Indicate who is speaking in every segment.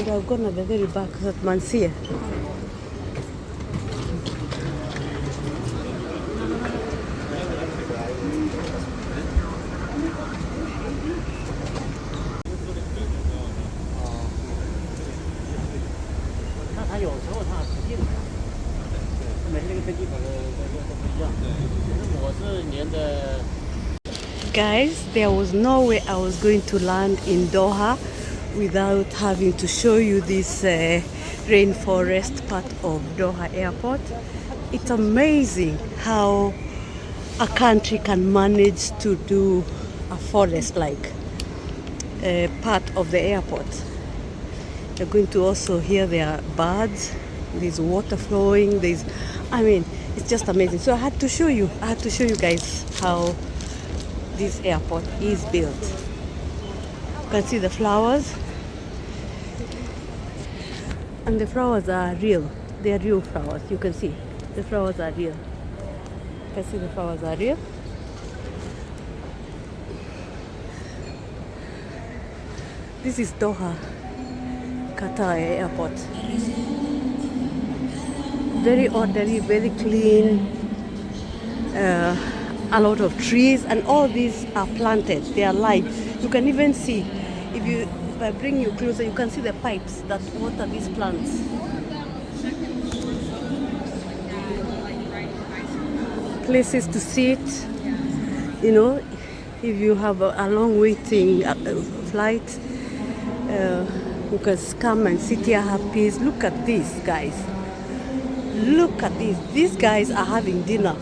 Speaker 1: and I've gone at the very back at Mansia. Guys, there was no way I was going to land in Doha without having to show you this rainforest part of Doha airport. It's amazing how a country can manage to do a forest-like part of the airport. You're going to also hear there are birds, there's water flowing, it's just amazing. So I had to show you guys how this airport is built. You can see the flowers, and the flowers are real. They are real flowers. You can see the flowers are real. You can see the flowers are real. This is Doha, Qatar airport. Very orderly, very clean. A lot of trees, and all these are planted. They are live. You can even see, if I bring you closer, you can see the pipes that water these plants. Places to sit, if you have a long waiting flight, you can come and sit here, have peace. Look at this, guys. Look at this. These guys are having dinner.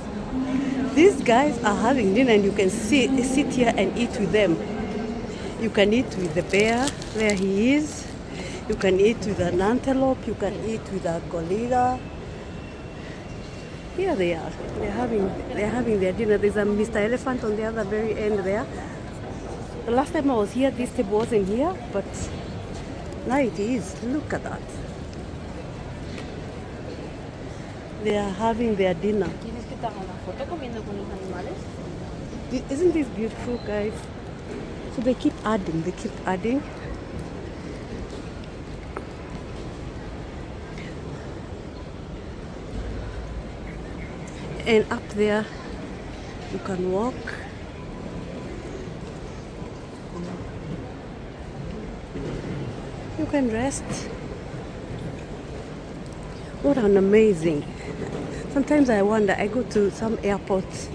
Speaker 1: These guys are having dinner, and you can sit here and eat with them. You can eat with the bear where he is. You can eat with an antelope. You can eat with a gorilla. Here they are. They're having their dinner. There's a Mr. Elephant on the other very end there. The last time I was here, this table wasn't here, but now it is. Look at that. They are having their dinner. Isn't this beautiful, guys? So they keep adding. And up there, you can walk. You can rest. What an amazing. Sometimes I wonder, I go to some airports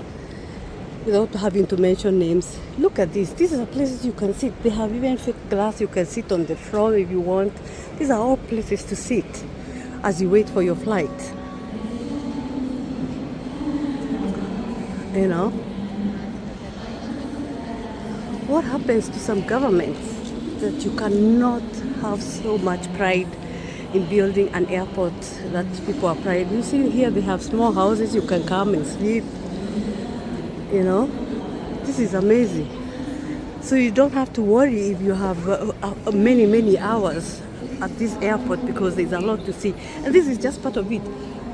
Speaker 1: without having to mention names. Look at this. These are places you can sit. They have even fake glass. You can sit on the floor if you want. These are all places to sit as you wait for your flight. What happens to some governments that you cannot have so much pride in building an airport that people are proud? You see here they have small houses. You can come and sleep. This is amazing. So you don't have to worry if you have many hours at this airport, because there's a lot to see. And this is just part of it.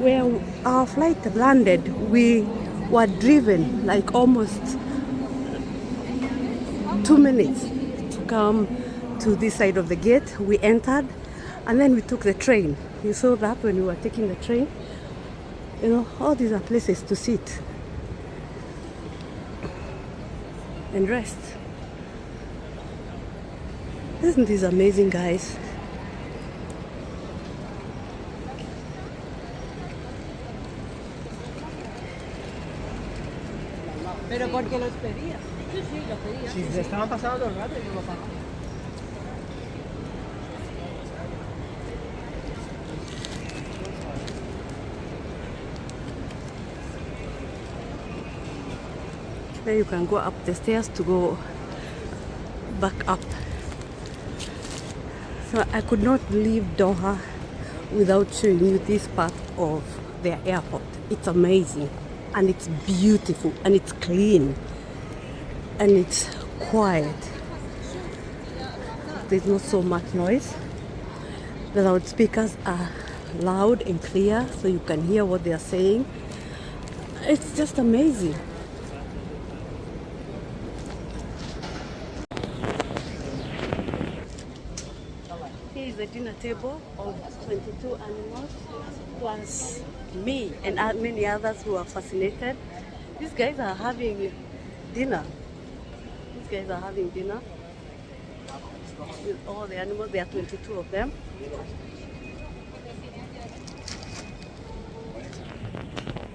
Speaker 1: Where our flight landed, we were driven like almost 2 minutes to come to this side of the gate. We entered, and then we took the train. You saw that when we were taking the train. All these are places to sit and rest. Isn't this amazing, guys?
Speaker 2: Pero porque los pedía. Sí, los pedía. Si se estaban pasando todo el rato y no lo pagaban.
Speaker 1: Then you can go up the stairs to go back up. So I could not leave Doha without showing you this part of their airport. It's amazing, and it's beautiful, and it's clean, and it's quiet. There's not so much noise. The loudspeakers are loud and clear, so you can hear what they are saying. It's just amazing. is a dinner table of 22 animals, plus me and many others who are fascinated. These guys are having dinner. These guys are having dinner with all the animals. There are 22 of them.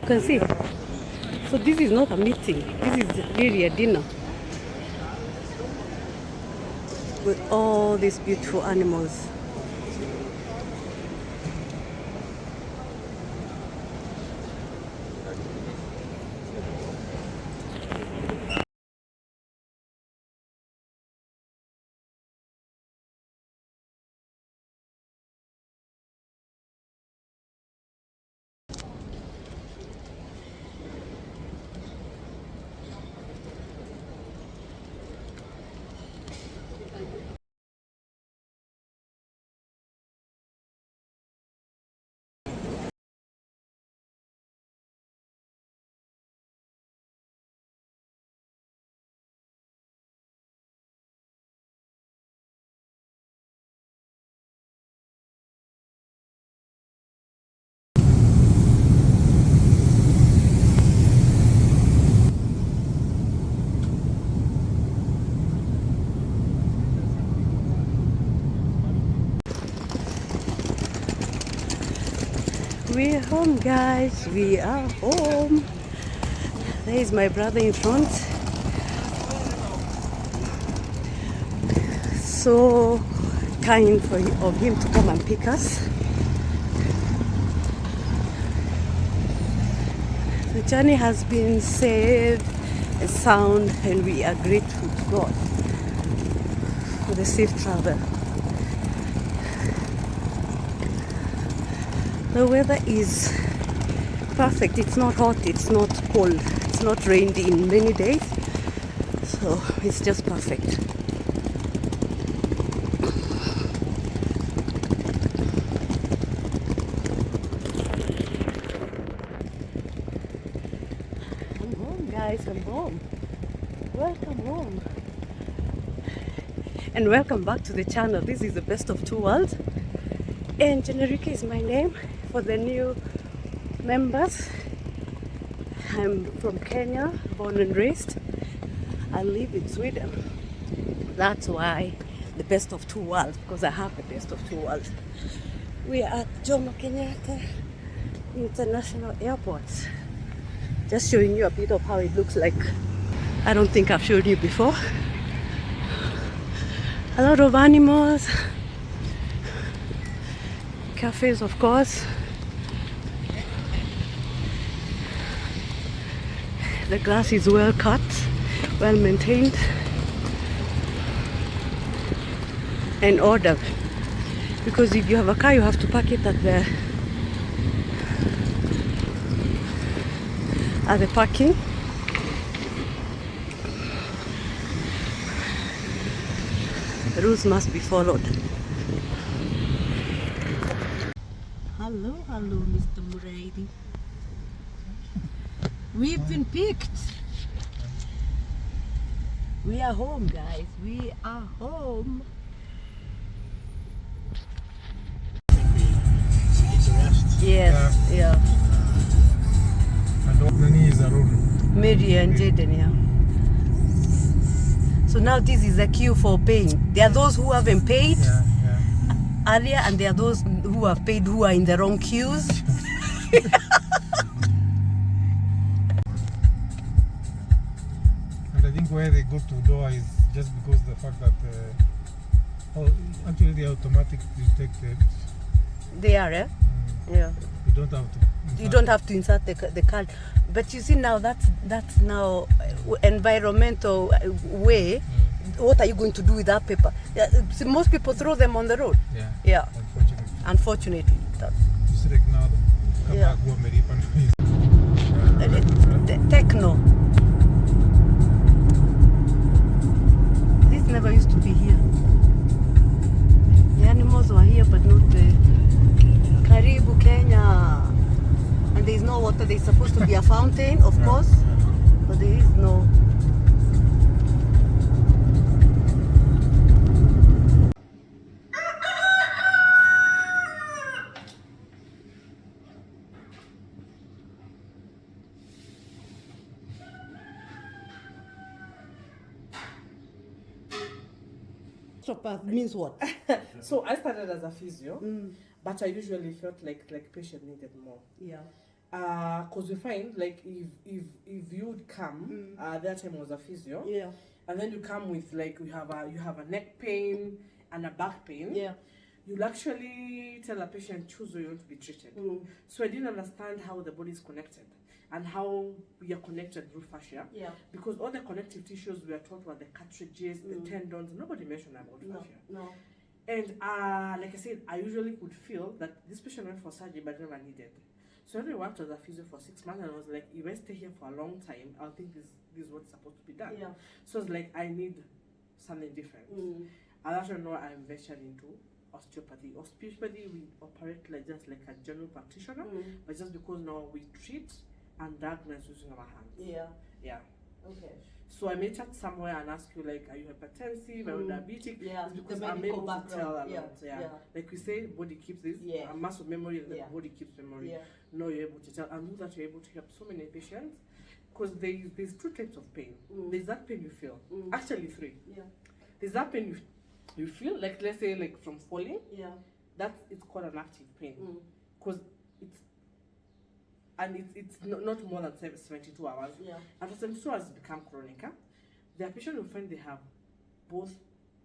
Speaker 1: You can see. So this is not a meeting. This is really a dinner with all these beautiful animals. We're home, guys. We are home. There is my brother in front. So kind of him to come and pick us. The journey has been safe and sound, and we are grateful to God for the safe travel. The weather is perfect. It's not hot, it's not cold, it's not rained in many days, so it's just perfect. I'm home, guys. I'm home. Welcome home. And welcome back to the channel. This is the best of two worlds. And Generika is my name for the new members. I'm from Kenya, born and raised. I live in Sweden. That's why the best of two worlds, because I have the best of two worlds. We are at Jomo Kenyatta International Airport. Just showing you a bit of how it looks like. I don't think I've showed you before. A lot of animals. Cafes, of course. The grass is well cut, well maintained, and ordered. Because if you have a car, you have to park it at the parking. The rules must be followed. Hello, hello, Mr. Murady. We've been picked. We are home, guys. We are home. Yes, yeah. Mary and Jaden, yeah. So now this is a queue for paying. There are those who haven't paid earlier, and there are those who have paid who are in the wrong queues.
Speaker 3: And I think where they go to Doha is just because the fact that actually they automatic detected.
Speaker 1: They are, eh? Yeah.
Speaker 3: You don't have to
Speaker 1: insert the card. But you see now that's now environmental way. What are you going to do with that paper? Yeah, see, most people throw them on the road. Yeah. Unfortunately.
Speaker 3: It's like now.
Speaker 1: Yeah. Techno. This never used to be here. The animals were here, but not the Karibu, Kenya. And there is no water. There is supposed to be a fountain, of course, but there is no. osteopath means what?
Speaker 2: So I started as a physio, but I usually felt like patient needed more.
Speaker 1: Yeah.
Speaker 2: Because we find like if you would come, that time was a physio,
Speaker 1: Yeah.
Speaker 2: and then you come with like you have a neck pain and a back pain.
Speaker 1: Yeah.
Speaker 2: You'll actually tell a patient choose where you want to be treated. So I didn't understand how the body is connected and how we are connected through fascia.
Speaker 1: Yeah.
Speaker 2: Because all the connective tissues we are taught were the cartridges, the tendons. Nobody mentioned about fascia.
Speaker 1: No.
Speaker 2: And like I said, I usually would feel that this patient went for surgery but never needed. So when I worked as a physio for 6 months, and I was like, if I stay here for a long time, I'll think this is what's supposed to be done.
Speaker 1: Yeah.
Speaker 2: So it's like I need something different. And that's when I'm ventured into osteopathy. Osteopathy, we operate like just like a general practitioner, but just because now we treat and diagnose using our hands.
Speaker 1: Yeah.
Speaker 2: Yeah.
Speaker 1: Okay.
Speaker 2: So I may chat somewhere and ask you like, are you hypertensive? Are you diabetic?
Speaker 1: Yeah.
Speaker 2: It's because
Speaker 1: The
Speaker 2: I'm
Speaker 1: medical
Speaker 2: able to
Speaker 1: background.
Speaker 2: tell a lot.
Speaker 1: Yeah.
Speaker 2: Yeah.
Speaker 1: Yeah.
Speaker 2: Like we say, body keeps this.
Speaker 1: Yeah.
Speaker 2: A muscle memory, and the
Speaker 1: Yeah.
Speaker 2: body keeps memory.
Speaker 1: Yeah.
Speaker 2: No, you're able to tell, and with that you're able to help so many patients. Because there's 2 types of pain. There's that pain you feel. Actually 3.
Speaker 1: Yeah.
Speaker 2: There's that pain you feel, like let's say like from falling.
Speaker 1: Yeah.
Speaker 2: It's called an active pain. Because it's not more than 72 hours.
Speaker 1: Yeah.
Speaker 2: After 72 hours, it's become chronic. There are patients who find they have both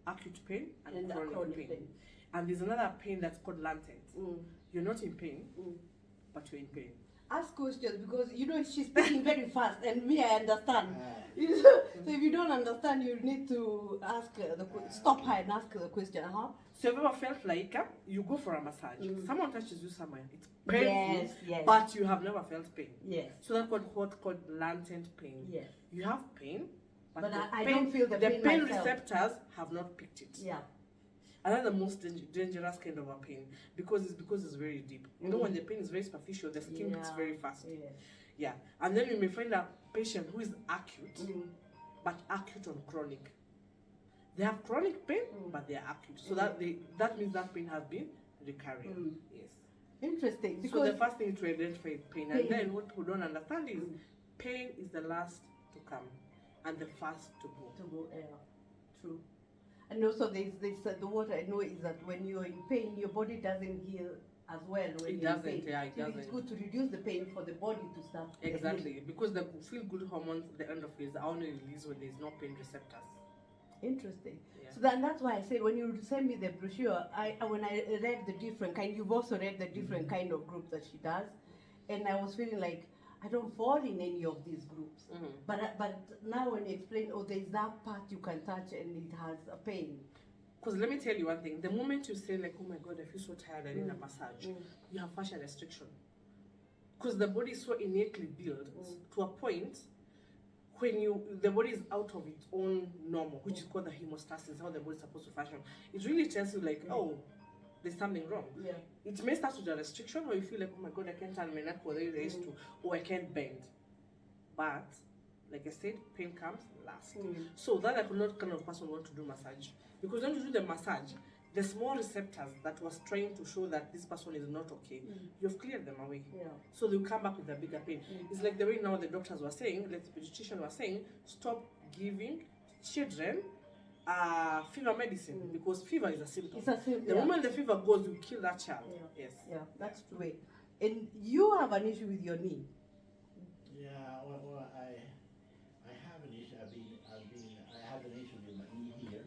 Speaker 2: acute pain and chronic pain. And there's another pain that's called latent. You're not in pain, but you're in pain.
Speaker 1: Ask questions because she's speaking very fast and me I understand. So if you don't understand, you need to ask stop her and ask the question.
Speaker 2: So have you ever felt like you go for a massage, someone touches you somewhere, it's painful,
Speaker 1: Yes.
Speaker 2: but you have never felt pain.
Speaker 1: Yes.
Speaker 2: So that's what's called latent pain.
Speaker 1: Yes.
Speaker 2: You have pain, but
Speaker 1: But
Speaker 2: the
Speaker 1: I
Speaker 2: pain,
Speaker 1: don't feel the pain myself.
Speaker 2: receptors have not picked it.
Speaker 1: Yeah.
Speaker 2: And that's the most dangerous kind of a pain because it's very deep. You know, when the pain is very superficial, the skin gets very fast. Yeah. And then you may find a patient who is acute, but acute on chronic. They have chronic pain, but they are acute. So that means that pain has been recurring. Yes.
Speaker 1: Interesting.
Speaker 2: So
Speaker 1: Because
Speaker 2: the first thing to identify is pain. And then what people don't understand is pain is the last to come and the first to go.
Speaker 1: True. And also there's the what I know is that when you're in pain, your body doesn't heal as well when you're in pain.
Speaker 2: Yeah, it
Speaker 1: So
Speaker 2: doesn't.
Speaker 1: it's good to reduce the pain for the body to start.
Speaker 2: Exactly, because the feel-good hormones at the end of it is only released when there's no pain receptors.
Speaker 1: Interesting.
Speaker 2: Yeah.
Speaker 1: So that's why I said when you send me the brochure, when I read the different kind, you've also read the different kind of groups that she does, and I was feeling like I don't fall in any of these groups. But now when you explain, there's that part you can touch and it has a pain.
Speaker 2: Because let me tell you one thing, the moment you say like, oh my God, I feel so tired, I need a massage, you have fascia restriction. Because the body is so innately built to a point when the body is out of its own normal, which is called the hemostasis, how the body is supposed to function. It really tells you like, oh, there's something wrong.
Speaker 1: Yeah.
Speaker 2: It may start with a restriction, or you feel like, oh my God, I can't turn my neck where there is to, or I can't bend. But, like I said, pain comes last. So that I could not kind of person want to do massage. Because when you do the massage, the small receptors that was trying to show that this person is not okay, you've cleared them away.
Speaker 1: Yeah.
Speaker 2: So they'll come back with a bigger pain. It's like the way now the doctors were saying, like the pediatrician was saying, stop giving children fever medicine because fever is a symptom.
Speaker 1: It's a symptom.
Speaker 2: The moment the fever goes, you kill that child.
Speaker 1: Yeah.
Speaker 2: Yes.
Speaker 1: Yeah, that's true. And you have an issue with your knee.
Speaker 4: Yeah, well, I have an issue. I have an issue with my knee here,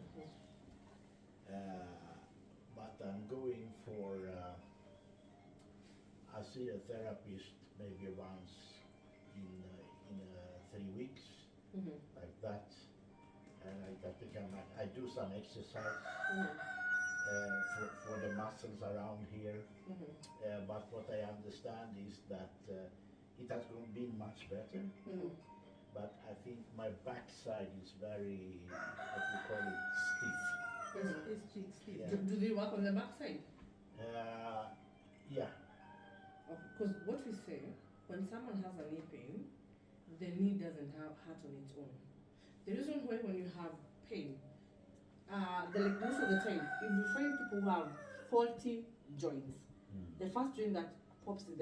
Speaker 4: but I'm going for. I see a therapist maybe once in 3 weeks, like that, and I got to come back. I do some exercise for the muscles around here, but what I understand is that it has been much better. But I think my backside is very, what we call it, stiff.
Speaker 1: It's stiff.
Speaker 4: Yeah.
Speaker 2: Do they work on the backside?
Speaker 4: Yeah.
Speaker 2: Because what we say, when someone has a knee pain, the knee doesn't have heart on its own. The reason why when you have pain, most of the time, if you find people who have faulty joints, the first joint that pops is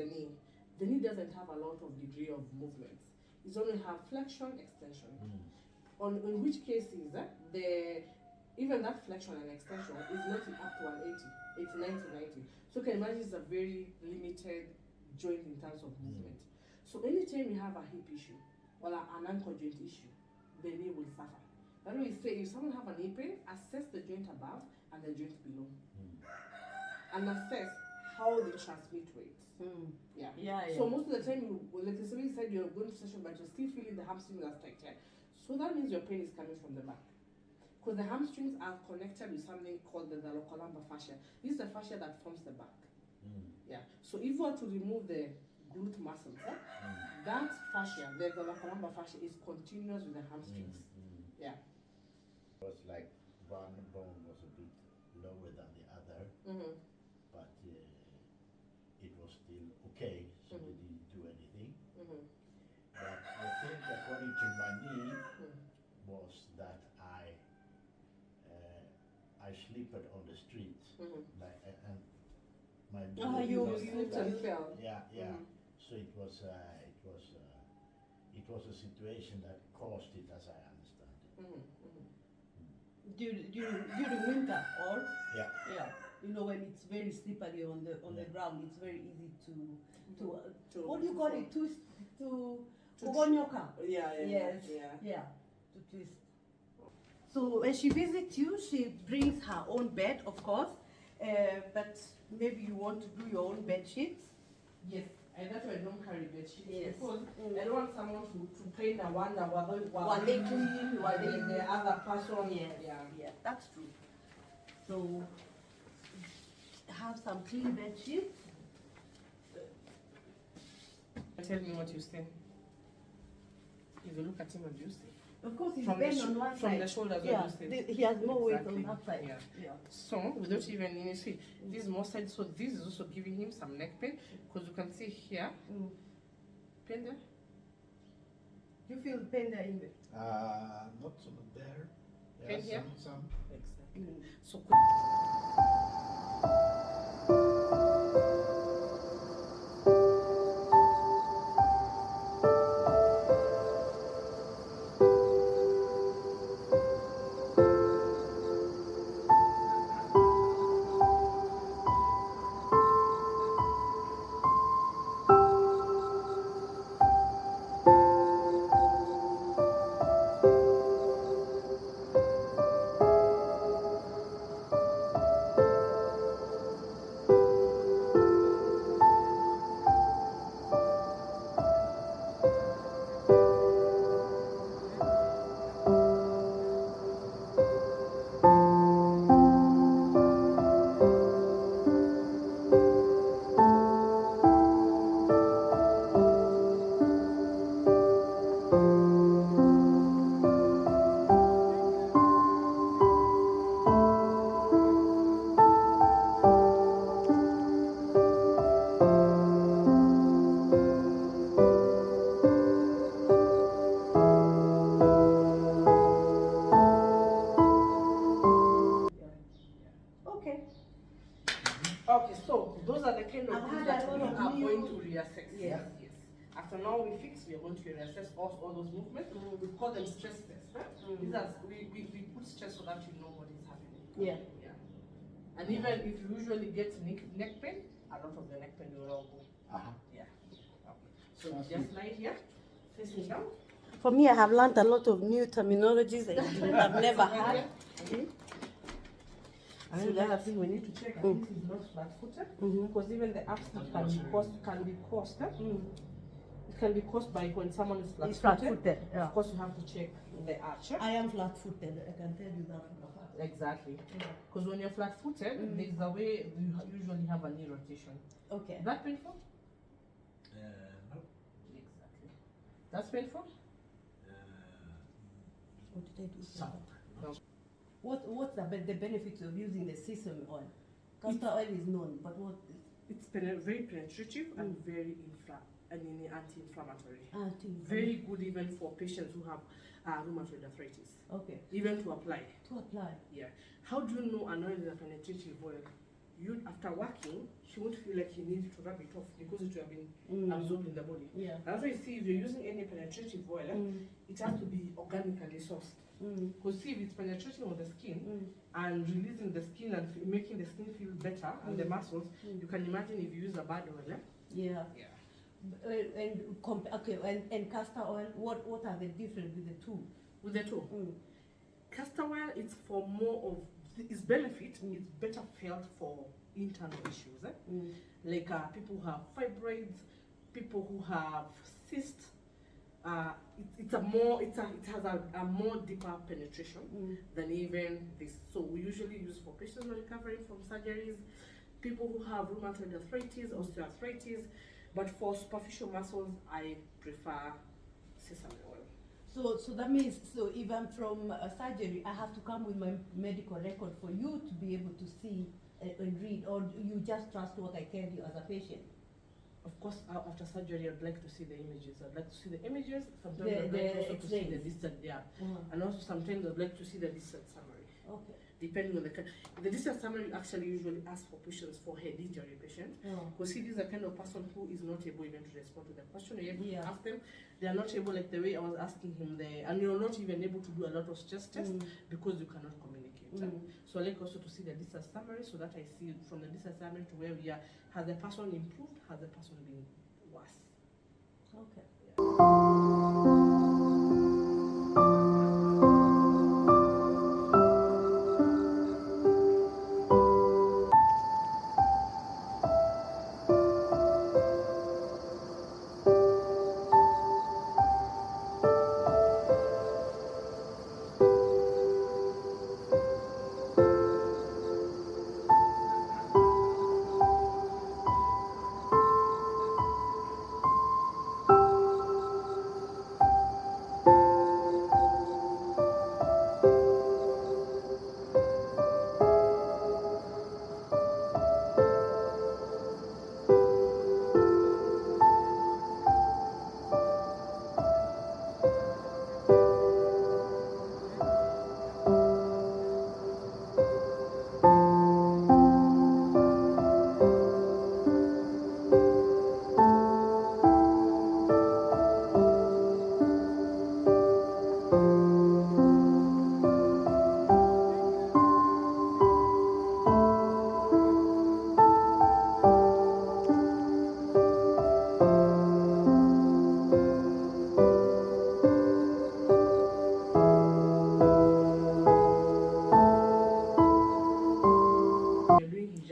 Speaker 2: the knee doesn't have a lot of degree of movement. It's only have flexion, extension. In which cases, the even that flexion and extension is not up to 180, it's 90. So you can imagine it's a very limited joint in terms of movement. So anytime you have a hip issue or an ankle joint issue, the knee will suffer. That's why we say if someone have a knee pain, assess the joint above and the joint below. And assess how they transmit weights. Yeah. So most of the time, like somebody said, you're going to session, but you're still feeling the hamstring as tight. Yeah? So that means your pain is coming from the back. Because the hamstrings are connected with something called the thoracolumbar fascia. This is the fascia that forms the back. Yeah. So if you were to remove the glute muscles, that fascia, the thoracolumbar fascia, is continuous with the hamstrings. Yeah.
Speaker 4: It was like one bone was a bit lower than the other, but it was still okay, so we didn't do anything. But I think according to my knee was that I slipped on the street, like, and my knee
Speaker 2: You
Speaker 4: was
Speaker 2: slipped
Speaker 4: like
Speaker 2: and fell.
Speaker 4: Yeah. So it was a situation that caused it, as I understand it.
Speaker 1: During winter, or
Speaker 4: Yeah.
Speaker 1: you know, when it's very slippery on the ground, it's very easy to what do you call it? To kugonyoka. Yes. To twist. So when she visits you, she brings her own bed, of course, but maybe you want to do your own bed sheets.
Speaker 2: Yes. And that's why I don't carry bed sheets.
Speaker 1: Yes.
Speaker 2: Because I don't want someone to pain the one that
Speaker 1: While they clean, while they
Speaker 2: the other person.
Speaker 1: Yeah, that's true. So have some clean bed sheets.
Speaker 2: Tell me what you see. If you look at him, what do you see?
Speaker 1: Of course, he's
Speaker 2: From
Speaker 1: bent
Speaker 2: the
Speaker 1: on one
Speaker 2: from
Speaker 1: side.
Speaker 2: the shoulders,
Speaker 1: Yeah,
Speaker 2: what do you see?
Speaker 1: he has more
Speaker 2: Exactly.
Speaker 1: weight on that side.
Speaker 2: Yeah. So without even you see, this is more side. So this is also giving him some neck pain because you can see here, pain there.
Speaker 1: You feel pain there in there?
Speaker 4: Not so much there.
Speaker 2: Pain here?
Speaker 4: Some.
Speaker 2: Exactly. So. Okay, so those are the kind of
Speaker 1: I've
Speaker 2: things
Speaker 1: had
Speaker 2: that
Speaker 1: a
Speaker 2: we
Speaker 1: lot of
Speaker 2: are
Speaker 1: new-
Speaker 2: going to reassess.
Speaker 1: Yes.
Speaker 2: After now we fix, we are going to reassess all those movements. We call them stress tests. Right? These are, we put stress so that you know what is happening.
Speaker 1: Yeah.
Speaker 2: And even if you usually get neck pain, a lot of the neck pain will all go. Yeah. Okay. So just lie here, facing down.
Speaker 1: For me, I have learned a lot of new terminologies that I've never had.
Speaker 2: And then the other thing we need to check, this is not flat-footed, because even the upslip can be caused. It can be caused by when someone is flat-footed.
Speaker 1: Flat-footed, yeah.
Speaker 2: Of course, you have to check the arch.
Speaker 1: I am flat-footed, I can tell you that from afar.
Speaker 2: Exactly. Because when you're flat-footed, there's a way you usually have a knee rotation.
Speaker 1: Okay.
Speaker 2: Is that painful?
Speaker 4: No.
Speaker 2: Exactly. That's painful?
Speaker 1: What did I do?
Speaker 4: Some.
Speaker 2: No.
Speaker 1: What's the benefits of using the sesame oil? Castor oil is known, but what is
Speaker 2: It's very penetrative and very anti-inflammatory.
Speaker 1: anti-inflammatory?
Speaker 2: Very good even for patients who have rheumatoid arthritis.
Speaker 1: Okay.
Speaker 2: Even to apply.
Speaker 1: To apply.
Speaker 2: Yeah. How do you know an oil is a penetrative oil? you after working, she won't feel like you need to rub it off because it will have been absorbed in the body.
Speaker 1: Yeah.
Speaker 2: That's why you see if you're using any penetrative oil, it has to be organically sourced. Because see if it's penetrating on the skin and releasing the skin and making the skin feel better and the muscles, you can imagine if you use a bad oil.
Speaker 1: Yeah.
Speaker 2: Yeah.
Speaker 1: And castor oil, what are the difference with the two?
Speaker 2: With the two, castor oil it's for more of its benefit. It's better felt for internal issues, like people who have fibroids, people who have cysts. It has a more deeper penetration than even this. So we usually use for patients who are recovering from surgeries, people who have rheumatoid arthritis, osteoarthritis. But for superficial muscles, I prefer sesame oil.
Speaker 1: So that means, so if I'm from a surgery, I have to come with my medical record for you to be able to see and read, or you just trust what I tell you as a patient?
Speaker 2: Of course, after surgery, I'd like to see the images. I'd like to see the images. Sometimes
Speaker 1: The
Speaker 2: I'd like also to see
Speaker 1: X-rays.
Speaker 2: the distant, and also sometimes I'd like to see the distant summary.
Speaker 1: Okay.
Speaker 2: Depending on the distant summary, actually usually ask for patients for head injury patient. Because he is the kind of person who is not able even to respond to the question. You're able to ask them. They are not able, like the way I was asking him there, and you're not even able to do a lot of stress tests because you cannot communicate. So I like also to see the distance summary so that I see from the distance summary to where we are, has the person improved, has the person been worse.
Speaker 1: Okay.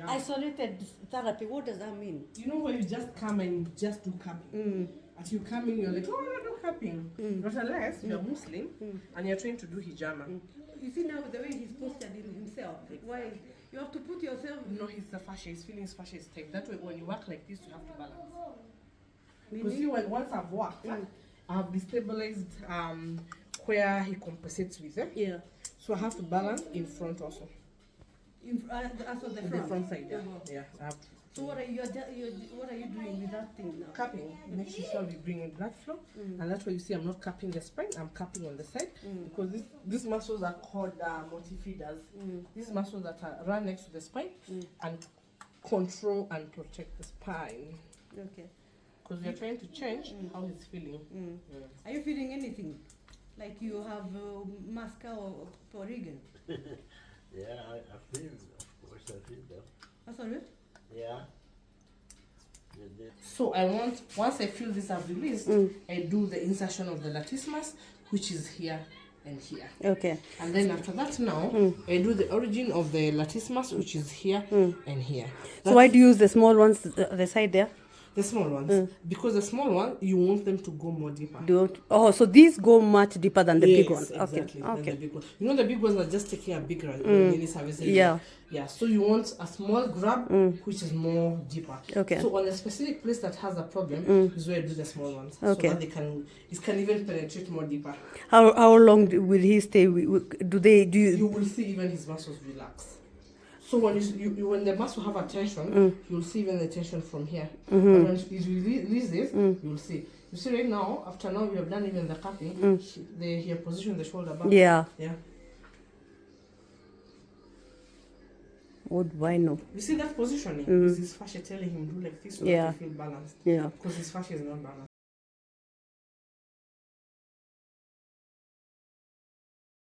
Speaker 1: Isolated therapy, what does that mean?
Speaker 2: You know when you just come and just do cupping? As you come in, you're like, oh, I do cupping. Not unless you're Muslim and you're trying to do hijama.
Speaker 1: You see now the way he's posted in himself, like why you have to put yourself.
Speaker 2: No, he's the fascia, his feeling his fascia is tight. That way when you work like this, you have to balance. Because see, once I've worked, I have destabilized where he compensates with them.
Speaker 1: Yeah.
Speaker 2: So I have to balance in front also.
Speaker 1: Also the
Speaker 2: The front side, yeah. Yeah, I have to.
Speaker 1: So what are you doing with that thing now?
Speaker 2: Cupping, making sure we bring in blood flow, and that's why you see I'm not cupping the spine, I'm cupping on the side, because these muscles are called multifeeders. These muscles that run next to the spine and control and protect the spine.
Speaker 1: Okay.
Speaker 2: Because we are trying to change how he's feeling.
Speaker 1: Are you feeling anything? Like you have masca or Porigan?
Speaker 4: Yeah, I feel, of course I feel that.
Speaker 1: That's all right?
Speaker 4: Yeah.
Speaker 2: So I want, once I feel this have released, I do the insertion of the latissimus, which is here and here.
Speaker 1: Okay.
Speaker 2: And then after that now, I do the origin of the latissimus, which is here and here.
Speaker 1: So why do you use the small ones, the side there?
Speaker 2: The small ones. Because the small one, you want them to go more deeper.
Speaker 1: So these go much deeper than the big ones.
Speaker 2: Exactly.
Speaker 1: Okay.
Speaker 2: The big one. You know the big ones are just taking a big service.
Speaker 1: Yeah.
Speaker 2: Yeah. So you want a small grab which is more deeper.
Speaker 1: Okay.
Speaker 2: So on a specific place that has a problem is where I do the small ones.
Speaker 1: Okay.
Speaker 2: So that it can even penetrate more deeper.
Speaker 1: How long will he stay?
Speaker 2: You will see even his muscles relax. So when when the muscle have a tension, you'll see even the tension from here. But when it releases, you'll see. You see right now, after now we have done even the cupping, he have positioned the shoulder back.
Speaker 1: Yeah.
Speaker 2: Yeah.
Speaker 1: What do I know?
Speaker 2: You see that positioning? Is his fascia telling him do like this so
Speaker 1: Yeah.
Speaker 2: that you feel balanced?
Speaker 1: Yeah.
Speaker 2: Because his fascia is not balanced.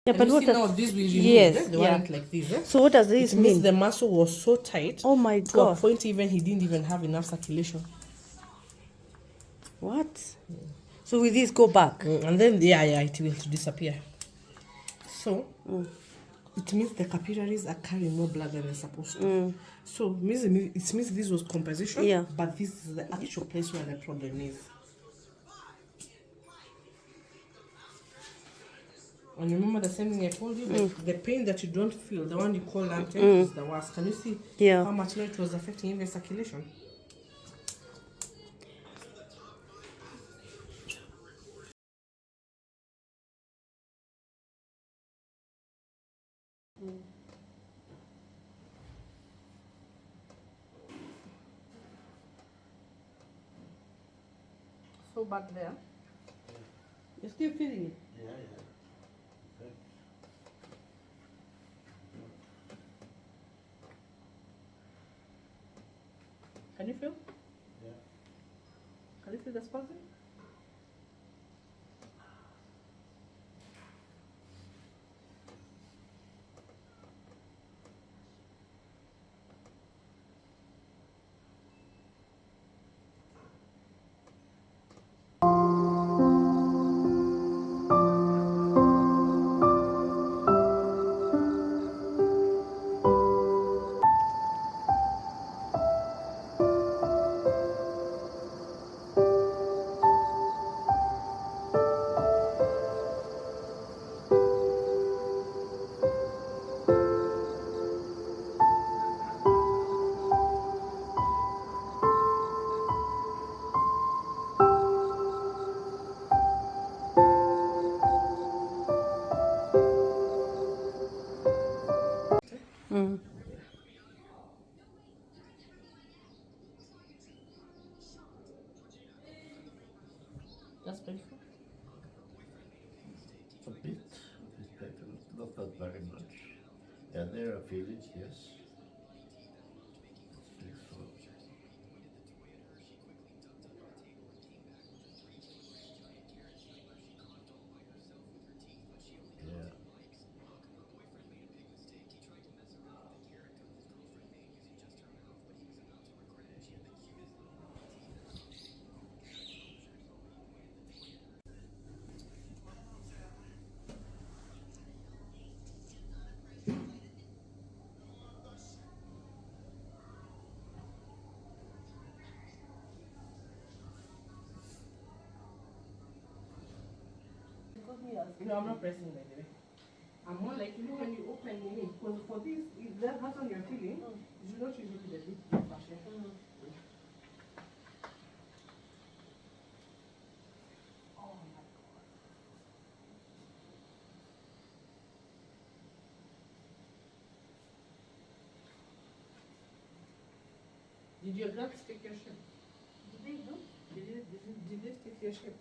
Speaker 1: Yeah,
Speaker 2: And
Speaker 1: but
Speaker 2: you
Speaker 1: what
Speaker 2: see
Speaker 1: does...
Speaker 2: now these we removed,
Speaker 1: Yes,
Speaker 2: they
Speaker 1: yeah.
Speaker 2: weren't like this.
Speaker 1: So what does this
Speaker 2: It means
Speaker 1: mean?
Speaker 2: the muscle was so tight
Speaker 1: Oh my
Speaker 2: to a
Speaker 1: God.
Speaker 2: point even he didn't even have enough circulation.
Speaker 1: What? So will this go back?
Speaker 2: And then it will disappear. So it means the capillaries are carrying more blood than they're supposed to. So it means this was compensation,
Speaker 1: Yeah.
Speaker 2: but this is the actual place where the problem is. And remember the same thing I told you, the pain that you don't feel, the one you call lante, is the worst. Can you see
Speaker 1: Yeah.
Speaker 2: how much it was affecting even circulation? So back there, you're still feeling it.
Speaker 4: Yeah, yeah. Good.
Speaker 2: Can you feel?
Speaker 4: Yeah.
Speaker 2: Can you feel the spasm? That's painful.
Speaker 4: A bit painful, not that very much. Yeah, there I feel it, yes. It's painful. Yeah.
Speaker 2: No, I'm not pressing by the way. I'm more like, when you open your knee, because for this, if that's what you're feeling, you should not use it with a deep fascia. Did your guts take your shape? Did they do? Did they take your shape?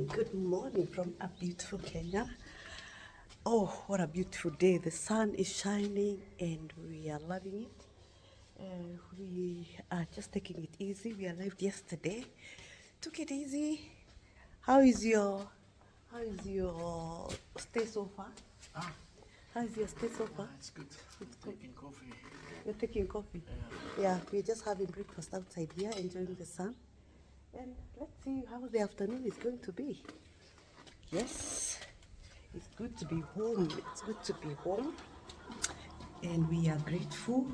Speaker 1: Good morning from a beautiful Kenya. Oh, what a beautiful day. The sun is shining and we are loving it. We are just taking it easy. We arrived yesterday. Took it easy. How is your stay so far? How is your stay so far?
Speaker 4: It's good.
Speaker 1: It's good.
Speaker 4: Taking coffee.
Speaker 1: You're taking coffee? Yeah, we're just having breakfast outside here, enjoying the sun. And let's see how the afternoon is going to be. Yes, it's good to be home. It's good to be home. And we are grateful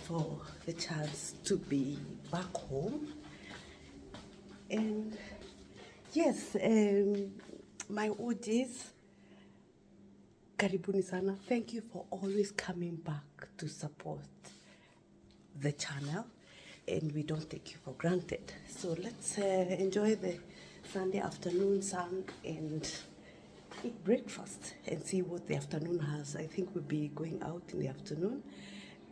Speaker 1: for the chance to be back home. And yes, my OGs, karibuni sana. Thank you for always coming back to support the channel, and we don't take you for granted. So let's enjoy the Sunday afternoon sun and eat breakfast and see what the afternoon has. I think we'll be going out in the afternoon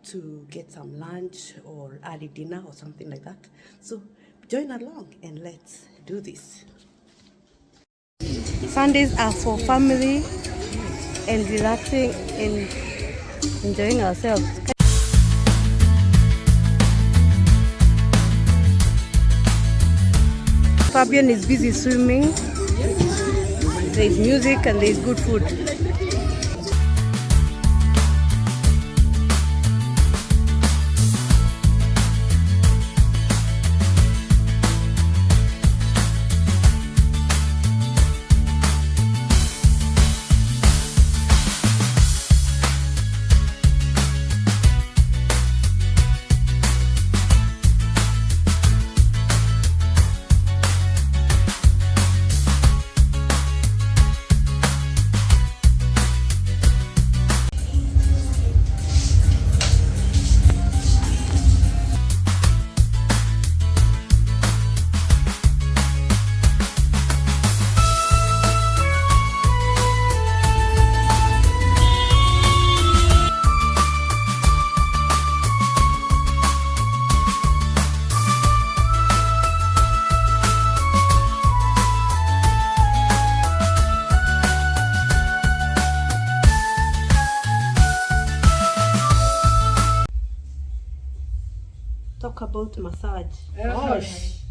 Speaker 1: to get some lunch or early dinner or something like that. So join along and let's do this. Sundays are for family and relaxing and enjoying ourselves. Fabian is busy swimming. There is music and there is good food. Talk about massage.
Speaker 2: Gosh.